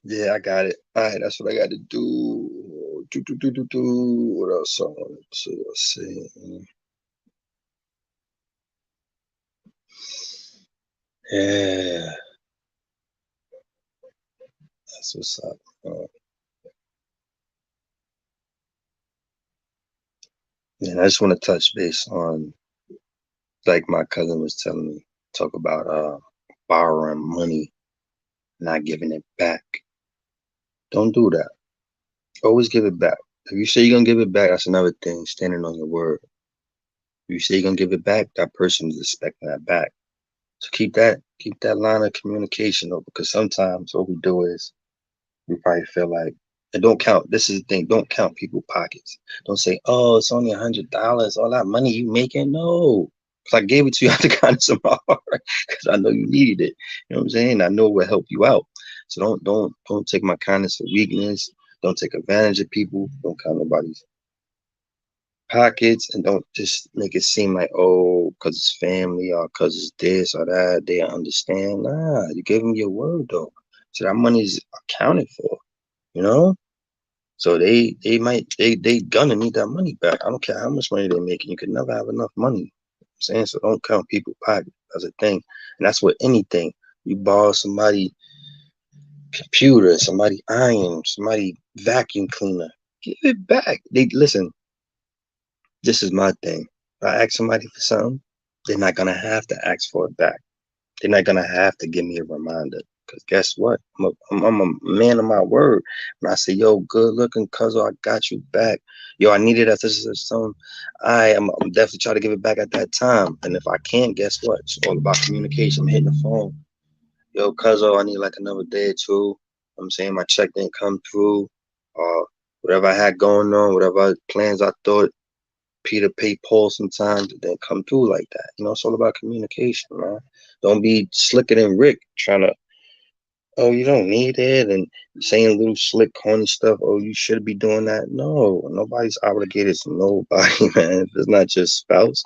Yeah, I got it. All right, that's what I got to do. Do. What else I wanted to say? Yeah, that's what's up. And I just want to touch base on, like my cousin was telling me, talk about borrowing money, not giving it back. Don't do that. Always give it back. If you say you're gonna give it back, that's another thing. Standing on your word. If you say you're gonna give it back, that person is expecting that back. So keep that line of communication open. Because sometimes what we do is we probably feel like, and don't count. This is the thing. Don't count people's pockets. Don't say, "Oh, it's only $100. All that money you making." No, because I gave it to you out the kindness of my heart. Because I know you needed it. You know what I'm saying? I know it will help you out. So don't take my kindness for weakness. Don't take advantage of people. Don't count nobody's pockets, and don't just make it seem like, oh, because it's family or because it's this or that, they understand. Nah, you gave them your word though. So that money is accounted for, you know? So they might they gonna need that money back. I don't care how much money they're making. You could never have enough money. You know what I'm saying, so don't count people's pockets. That's a thing. And that's with anything. You borrow somebody computer, somebody iron, somebody vacuum cleaner. Give it back. They listen. This is my thing. If I ask somebody for something, they're not gonna have to ask for it back. They're not gonna have to give me a reminder. Cause guess what? I'm a man of my word. When I say, "Yo, good looking, cuz I got you back. Yo, I needed that this is something. I'm definitely trying to give it back at that time. And if I can't, guess what? It's all about communication. I'm hitting the phone. Yo, cuz I need like another day or two. I'm saying my check didn't come through. Whatever I had going on, whatever plans I thought Peter pay Paul sometimes it didn't come through like that. You know, it's all about communication, man. Don't be slicker than Rick trying to, oh, you don't need it, and saying little slick corny stuff. Oh, you should be doing that. No, nobody's obligated to nobody, man. If it's not your spouse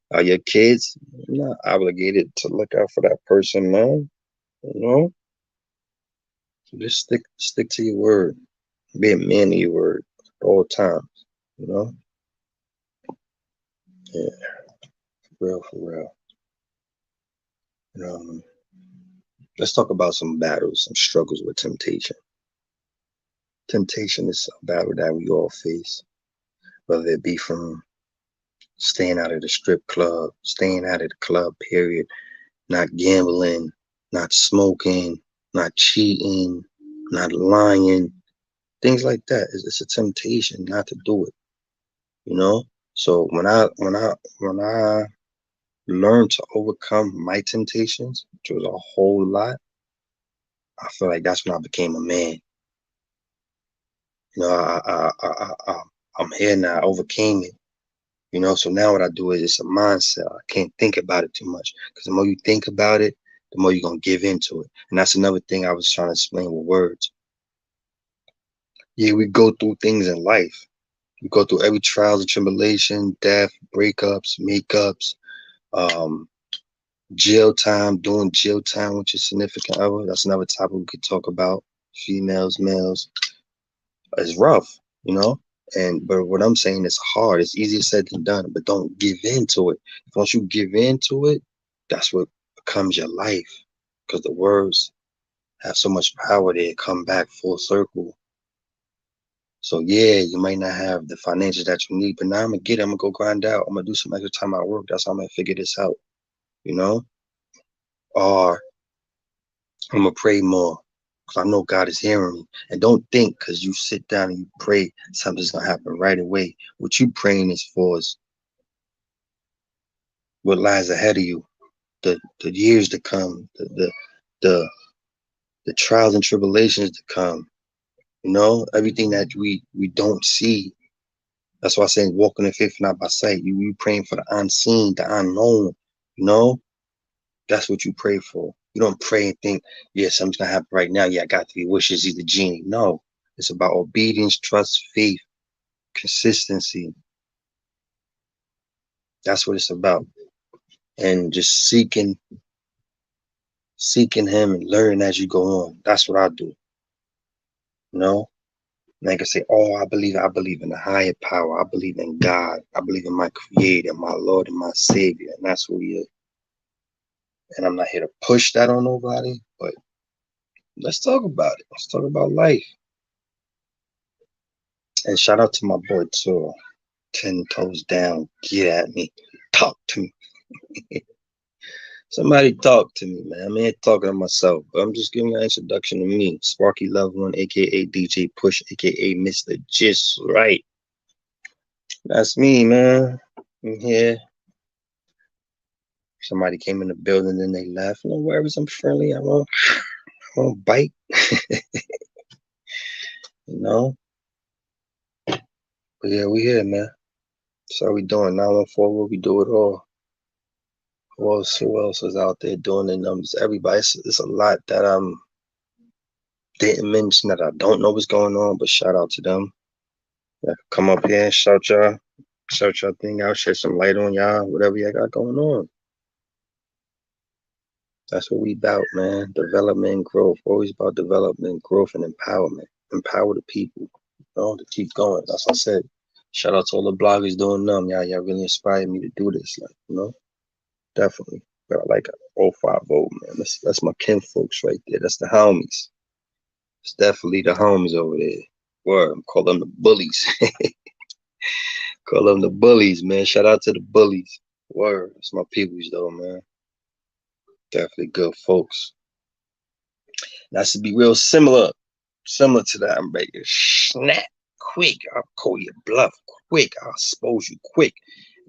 or your kids, you're not obligated to look out for that person, man. You know, so just stick to your word. Be a man of your word at all times. You know, yeah, for real. Um, let's talk about some battles, some struggles with temptation. Temptation is a battle that we all face, whether it be from staying out of the strip club, staying out of the club, period, not gambling, not smoking, not cheating, not lying, things like that. It's a temptation not to do it, you know? So when I learned to overcome my temptations, which was a whole lot, I feel like that's when I became a man. You know, I'm here now. I overcame it. You know, so now what I do is it's a mindset. I can't think about it too much because the more you think about it, the more you're gonna give into it. And that's another thing I was trying to explain with words. Yeah, we go through things in life. We go through every trials and tribulation, death, breakups, makeups, um, jail time, doing jail time with your significant other. That's another topic we could talk about. Females, males. It's rough, you know. And but what I'm saying is hard. It's easier said than done. But don't give in to it. Once you give in to it, that's what becomes your life. Because the words have so much power. They come back full circle. So yeah, you might not have the financials that you need, but now I'm gonna get it. I'm gonna go grind out. I'm gonna do some extra time at work. That's how I'm gonna figure this out. You know, or I'm gonna pray more because I know God is hearing me. And don't think because you sit down and you pray, something's gonna happen right away. What you praying is for is what lies ahead of you, the years to come, the the trials and tribulations to come. You know, everything that we don't see. That's why I say walking in faith, not by sight. You praying for the unseen, the unknown. You know, that's what you pray for. You don't pray and think, yeah, something's gonna happen right now. Yeah, I got 3 wishes. He's the genie. No, it's about obedience, trust, faith, consistency. That's what it's about. And just seeking him and learning as you go on. That's what I do. You know? And I can say, oh, I believe in a higher power. I believe in God. I believe in my creator, my Lord and my Savior. And that's who he is. And I'm not here to push that on nobody, but let's talk about it. Let's talk about life. And shout out to my boy too. 10 toes down. Get at me. Talk to me. Somebody talk to me, man. I'm here talking to myself, but I'm just giving you an introduction to me. Sparky Love One, aka DJ Push, aka Mr. Just Right. That's me, man. I'm here. Somebody came in the building and they left. No worries, I'm friendly. I won't bite. You know? But yeah, we here, man. So we doing 914, what we do it all. Who else is out there doing the numbers? Everybody. It's a lot that didn't mention that I don't know what's going on, but shout out to them. Yeah, come up here and shout y'all thing out, shed some light on y'all, whatever y'all got going on. That's what we about, man. Development and growth. Always about development, growth, and empowerment. Empower the people, you know, to keep going. That's what I said. Shout out to all the bloggers doing them. Y'all really inspired me to do this. Like, you know, definitely. Got like a 050, man. That's my kin folks right there. That's the homies. It's definitely the homies over there. Word. Call them the bullies. Call them the bullies, man. Shout out to the bullies. Word. It's my peoples though, man. Definitely good folks. That should be real similar to that. I'm ready to snap quick. I'll call you bluff quick. I'll expose you quick.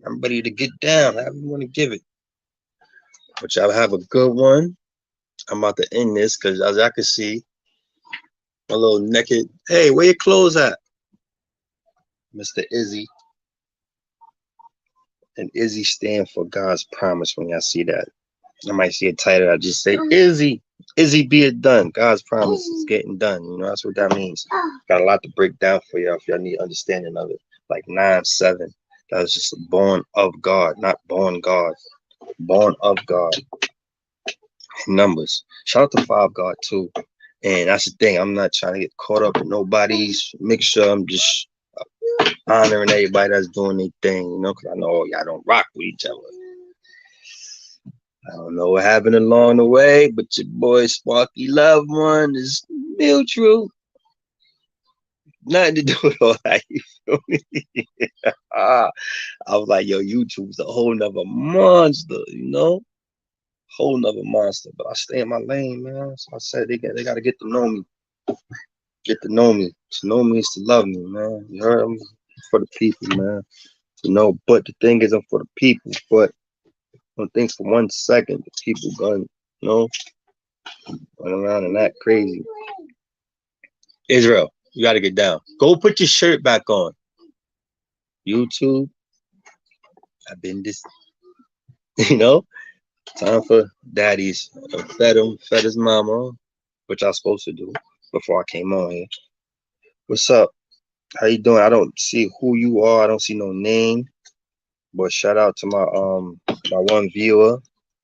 I'm ready to get down. However you want to give it. But y'all have a good one. I'm about to end this because as I can see, my little naked. Hey, where your clothes at? Mr. Izzy. And Izzy stand for God's promise when y'all see that. I might see a title. I just say Izzy. Izzy be it done. God's promise is getting done. You know, that's what that means. Got a lot to break down for y'all if y'all need understanding of it. Like 9-7. That was just born of God, not born God. Born of God. Numbers. Shout out to Five God too. And that's the thing. I'm not trying to get caught up in nobody's mixture. I'm just honoring everybody that's doing their thing, you know, because I know y'all don't rock with each other. I don't know what happened along the way, but your boy Sparky Love One is mutual. Nothing to do with all that. You feel me? I was like, yo, YouTube's a whole nother monster, you know? Whole nother monster. But I stay in my lane, man. So I said they got to get to know me. Get to know me. To know me is to love me, man. You heard me? For the people, man. You know, but the thing isn't for the people, but don't think for 1 second the people gonna, you know, Run around and act crazy. Israel, you gotta get down. Go put your shirt back on. YouTube, I've been this, you know? Time for daddies. Fed his mama, which I was supposed to do before I came on here. What's up? How you doing? I don't see who you are. I don't see no name. But shout out to my one viewer.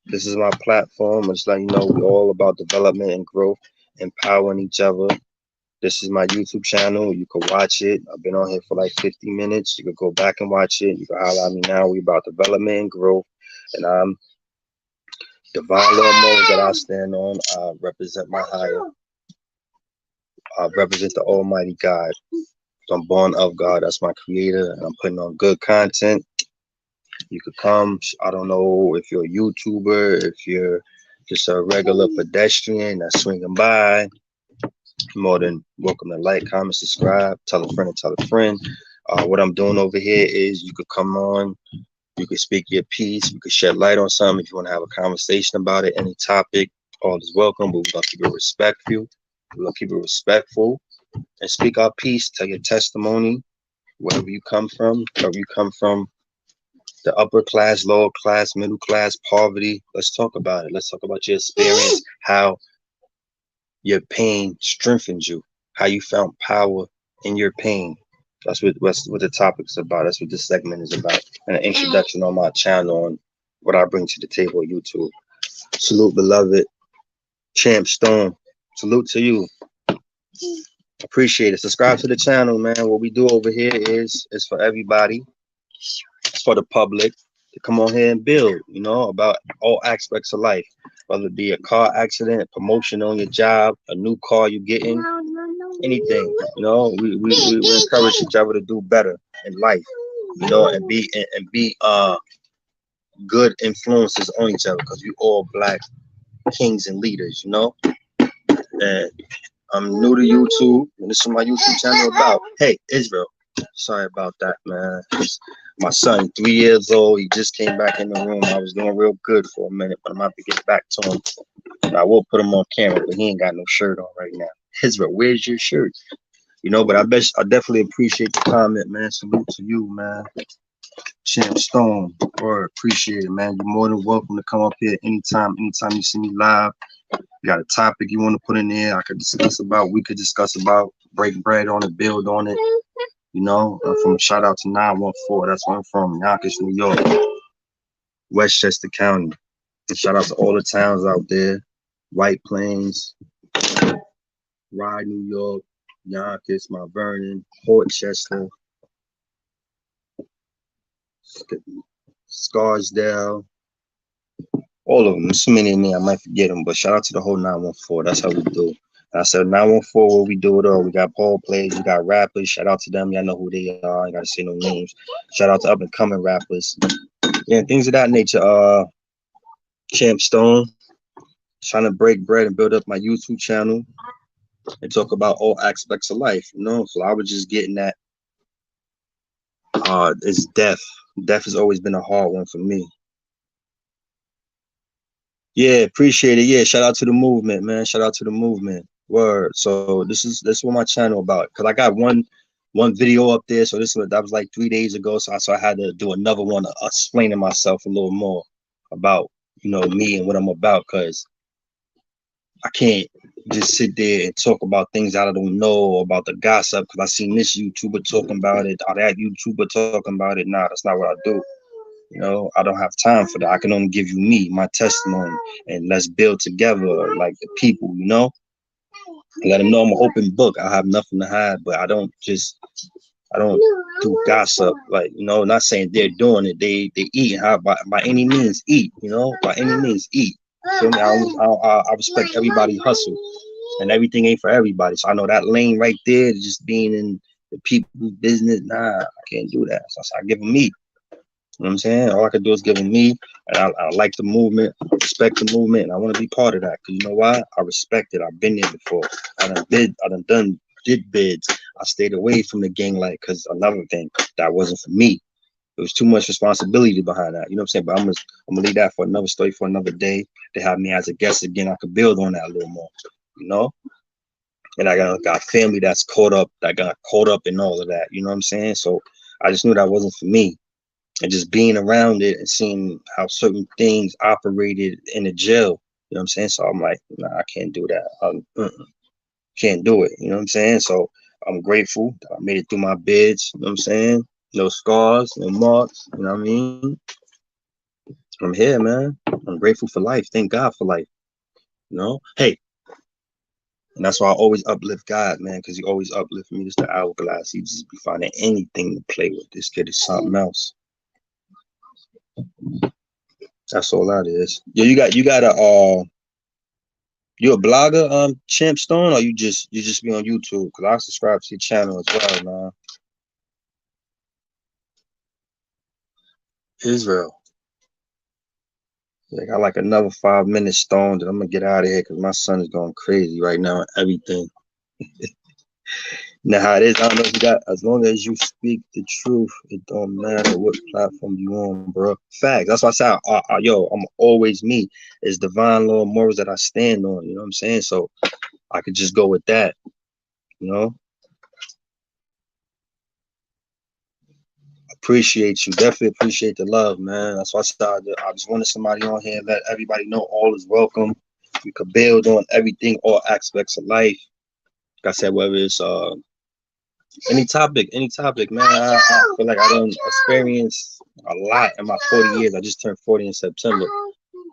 This is my platform. I'm just letting you know we're all about development and growth, empowering each other. This is my YouTube channel. You can watch it. I've been on here for like 50 minutes. You can go back and watch it. You can holler at me now. We about development and growth. And I'm divine law modes that I stand on. I represent my higher. I represent the Almighty God. I'm born of God. That's my creator. And I'm putting on good content. You could come. I don't know if you're a YouTuber, if you're just a regular pedestrian that's swinging by. More than welcome to like, comment, subscribe, tell a friend and tell a friend. What I'm doing over here is you could come on, you could speak your piece, you could shed light on something if you want to have a conversation about it, any topic, all is welcome, but we're gonna keep it respectful. We're gonna keep it respectful and speak our piece, tell your testimony, wherever you come from, wherever you come from, the upper class, lower class, middle class, poverty. Let's talk about it. Let's talk about your experience, how your pain strengthens you, how you found power in your pain. That's what the topic's about. That's what this segment is about. And an introduction on my channel on what I bring to the table on YouTube. Salute, beloved. Champ Stone. Salute to you. Appreciate it. Subscribe to the channel, man. What we do over here is for everybody. It's for the public to come on here and build, you know, about all aspects of life, whether it be a car accident, promotion on your job, a new car you're getting, anything. You know, we encourage each other to do better in life, you know, and be good influences on each other, because we all black kings and leaders, you know. And I'm new to YouTube, and this is my YouTube channel about. Hey, Israel. Sorry about that, man. My son, 3 years old, he just came back in the room. I was doing real good for a minute, but I'm about to get back to him. And I will put him on camera, but he ain't got no shirt on right now. Israel, where's your shirt? You know, but I definitely appreciate the comment, man. Salute to you, man. Champ Stone, or appreciate it, man. You're more than welcome to come up here anytime you see me live. You got a topic you want to put in there, I could discuss about, we could discuss about, break bread on it, build on it. You know, from shout out to 914. That's where I'm from, Yonkers, New York, Westchester County. And shout out to all the towns out there: White Plains, Rye, New York, Yonkers, Mount Vernon, Portchester, Scarsdale, all of them. There's so many in there, I might forget them, but shout out to the whole 914. That's how we do. I said 914, what we do it all. We got ball players, we got rappers. Shout out to them. Y'all know who they are. I ain't gotta say no names. Shout out to up and coming rappers. Yeah, things of that nature. Champ Stone, trying to break bread and build up my YouTube channel and talk about all aspects of life, you know. So I was just getting that. It's death. Death has always been a hard one for me. Yeah, appreciate it. Yeah, shout out to the movement, man. Shout out to the movement. Word. So this is what my channel about. Cause I got one video up there. So that was like 3 days ago. So I had to do another one explaining myself a little more about, you know, me and what I'm about. Cause I can't just sit there and talk about things I don't know about the gossip. Cause I seen this YouTuber talking about it, or that YouTuber talking about it. Nah, that's not what I do. You know, I don't have time for that. I can only give you me, my testimony, and let's build together like the people, you know. Let them know I'm an open book. I have nothing to hide, but I don't do gossip. Like, you know, not saying they're doing it. They eat. By any means eat, you know, by any means eat. Feel me? I respect everybody's hustle, and everything ain't for everybody. So I know that lane right there, just being in the people's business. Nah, I can't do that. So I give them me. You know what I'm saying? All I can do is give them me, and I like the movement, I respect the movement, and I want to be part of that. Cause you know why? I respect it. I've been there before. I did bids. I stayed away from the gang life because another thing that wasn't for me. There was too much responsibility behind that. You know what I'm saying? But I'm gonna leave that for another story for another day. They have me as a guest again. I could build on that a little more, you know. And I got family that's caught up, that got caught up in all of that. You know what I'm saying? So I just knew that wasn't for me. And just being around it and seeing how certain things operated in the jail. You know what I'm saying? So I'm like, nah, I can't do that. Can't do it. You know what I'm saying? So I'm grateful that I made it through my bids. You know what I'm saying? No scars, no marks. You know what I mean? I'm here, man. I'm grateful for life. Thank God for life. You know? Hey, and that's why I always uplift God, man, because he always uplift me. It's the hourglass. He just be finding anything to play with. This kid is something else. That's all that is. Yo, you got a you a blogger, Champ Stone, or you just be on YouTube? Cause I subscribe to your channel as well, man. Israel. Yeah, I got like another 5 minutes, Stone, that I'm gonna get out of here because my son is going crazy right now and everything. Now how it is, I don't know if you got, as long as you speak the truth, it don't matter what platform you on, bro. Facts. That's why I say, yo, I'm always me. It's divine law and morals that I stand on. You know what I'm saying? So I could just go with that. You know, appreciate you. Definitely appreciate the love, man. That's why I just wanted somebody on here, let everybody know all is welcome. We could build on everything, all aspects of life. Like I said, whether it's any topic, man. I feel like I don't experience a lot in my 40 years. I just turned 40 in September,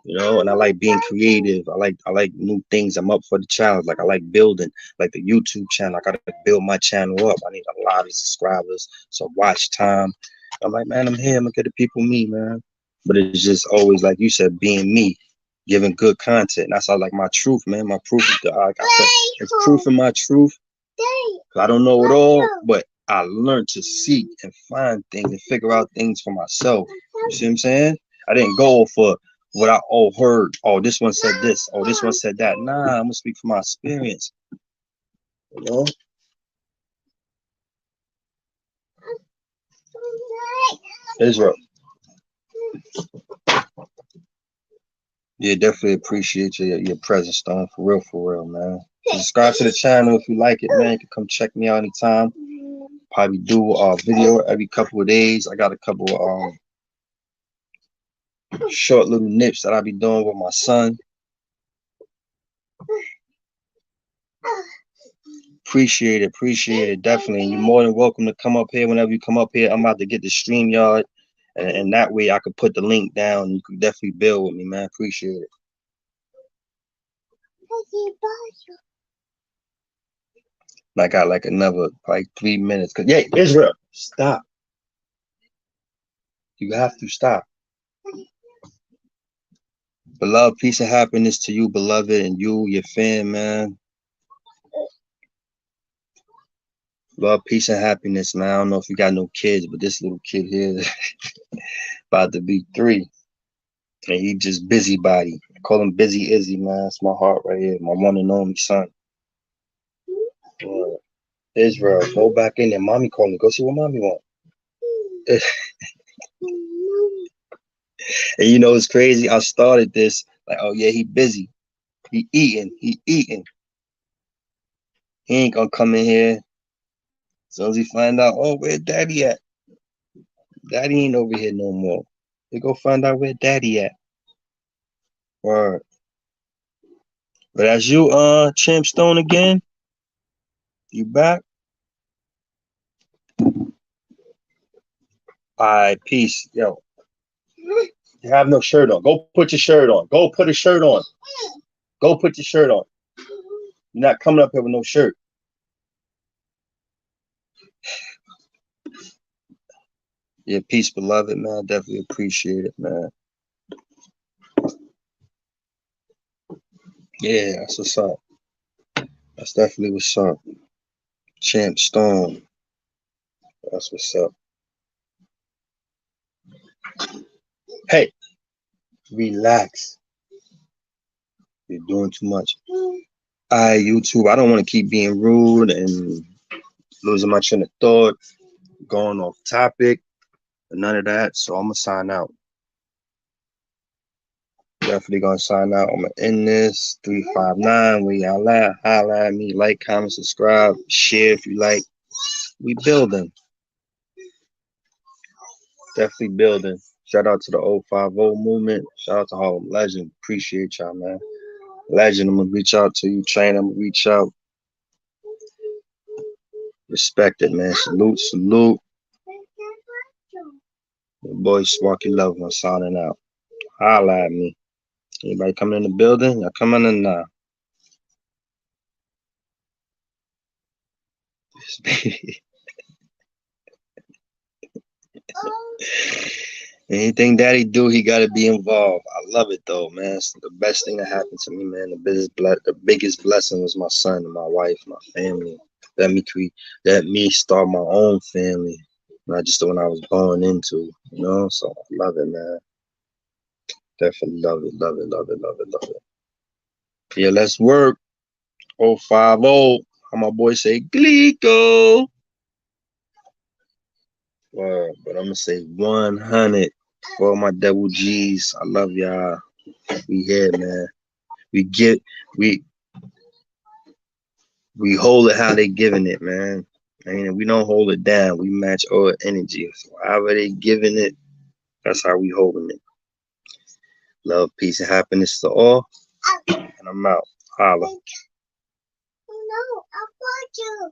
you know, and I like being creative. I like new things. I'm up for the challenge. Like I like building, like the YouTube channel. I gotta build my channel up. I need a lot of subscribers, so watch time. I'm like, man, I'm here. I'm gonna get the people me, man. But it's just always like you said, being me, giving good content. That's all like my truth, man. My proof is like I said, it's proof in my truth. I don't know it all, but I learned to seek and find things and figure out things for myself. You see what I'm saying? I didn't go for what I all heard. Oh, this one said this. Oh, this one said that. Nah, I'm gonna speak from my experience. You know? Israel. Yeah, definitely appreciate your presence, Stone. For real, man. Subscribe to the channel if you like it, man. You can come check me out anytime. Probably do a video every couple of days. I got a couple short little nips that I be doing with my son. Appreciate it, definitely. And you're more than welcome to come up here whenever you come up here. I'm about to get the StreamYard, and that way I could put the link down. And you can definitely build with me, man. Appreciate it. I got like another like 3 minutes. Cause yeah, Israel, stop. You have to stop. Beloved, peace and happiness to you, beloved, and you, your fan, man. Love, peace, and happiness, man. I don't know if you got no kids, but this little kid here about to be 3. And he just busybody. I call him Busy Izzy, man. It's my heart right here. My one and only son. Israel, go back in there. Mommy calling. Go see what mommy want. And you know it's crazy. I started this like, oh yeah, he busy. He eating. He ain't gonna come in here. As soon as he find out, oh, where daddy at? Daddy ain't over here no more. They go find out where daddy at. Word. But as you Champ Stone again, you back? All right, peace. Yo. You have no shirt on. Go put your shirt on. Go put a shirt on. Go put your shirt on. You're not coming up here with no shirt. Yeah, peace, beloved, man. I definitely appreciate it, man. Yeah, that's what's up. That's definitely what's up. Champ Stone. That's what's up. Hey, relax. You're doing too much. YouTube, I don't want to keep being rude and losing my train of thought, going off topic, none of that. So I'm going to sign out. Definitely gonna sign out. I'm gonna end this 359. Where y'all at? Holla at me. Like, comment, subscribe, share if you like. We building. Definitely building. Shout out to the 050 movement. Shout out to Harlem Legend. Appreciate y'all, man. Legend, I'm gonna reach out to you. Train, I'm gonna reach out. Respect it, man. Salute, salute. Your boy Sparky Love, I'm signing out. Holla at me. Anybody coming in the building? Y'all coming in now. Anything daddy do, he gotta be involved. I love it though, man. It's the best thing that happened to me, man. The biggest blessing was my son and my wife, my family. Let me start my own family, not just the one I was born into. You know, so I love it, man. Definitely love it, love it, love it, love it, love it. Yeah, let's work. 050. How my boy say, Glico. But I'm gonna say 100 for all my double G's. I love y'all. We here, man. We get we we hold it how they giving it, man. And we don't hold it down. We match all energy. So however they giving it, that's how we holding it. Love, peace, and happiness to all. And I'm out. Holla. No, I want you.